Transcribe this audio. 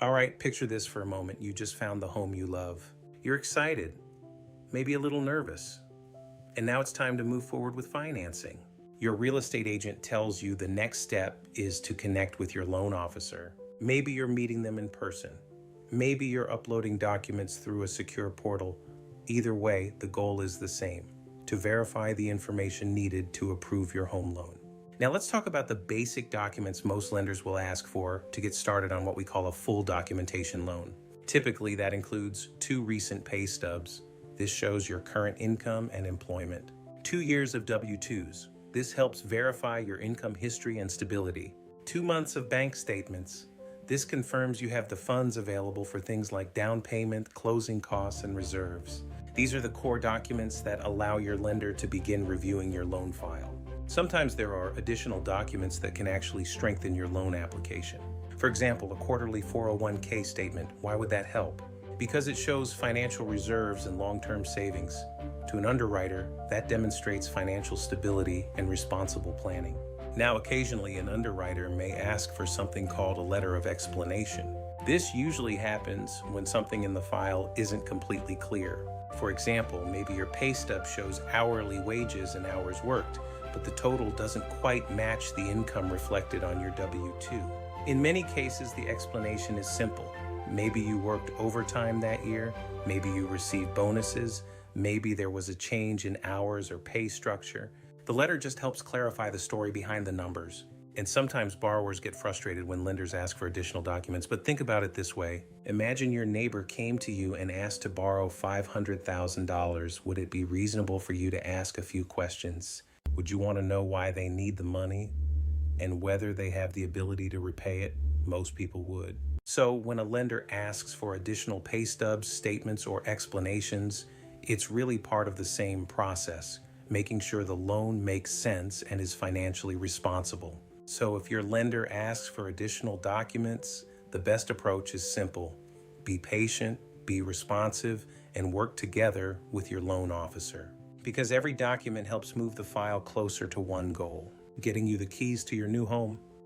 All right, picture this for a moment. You just found the home you love. You're excited, maybe a little nervous. And now it's time to move forward with financing. Your real estate agent tells you the next step is to connect with your loan officer. Maybe you're meeting them in person. Maybe you're uploading documents through a secure portal. Either way, the goal is the same: to verify the information needed to approve your home loan. Now let's talk about the basic documents most lenders will ask for to get started on what we call a full documentation loan. Typically, that includes 2 recent pay stubs. This shows your current income and employment. 2 years of W-2s. This helps verify your income history and stability. 2 months of bank statements. This confirms you have the funds available for things like down payment, closing costs, and reserves. These are the core documents that allow your lender to begin reviewing your loan file. Sometimes there are additional documents that can actually strengthen your loan application. For example, a quarterly 401k statement. Why would that help? Because it shows financial reserves and long-term savings. To an underwriter, that demonstrates financial stability and responsible planning. Now, occasionally, an underwriter may ask for something called a letter of explanation. This usually happens when something in the file isn't completely clear. For example, maybe your pay stub shows hourly wages and hours worked, but the total doesn't quite match the income reflected on your W-2. In many cases, the explanation is simple. Maybe you worked overtime that year, maybe you received bonuses, maybe there was a change in hours or pay structure. The letter just helps clarify the story behind the numbers. And sometimes borrowers get frustrated when lenders ask for additional documents, but think about it this way. Imagine your neighbor came to you and asked to borrow $500,000. Would it be reasonable for you to ask a few questions? Would you want to know why they need the money and whether they have the ability to repay it? Most people would. So when a lender asks for additional pay stubs, statements, or explanations, it's really part of the same process, making sure the loan makes sense and is financially responsible. So if your lender asks for additional documents, the best approach is simple. Be patient, be responsive, and work together with your loan officer. Because every document helps move the file closer to one goal: getting you the keys to your new home.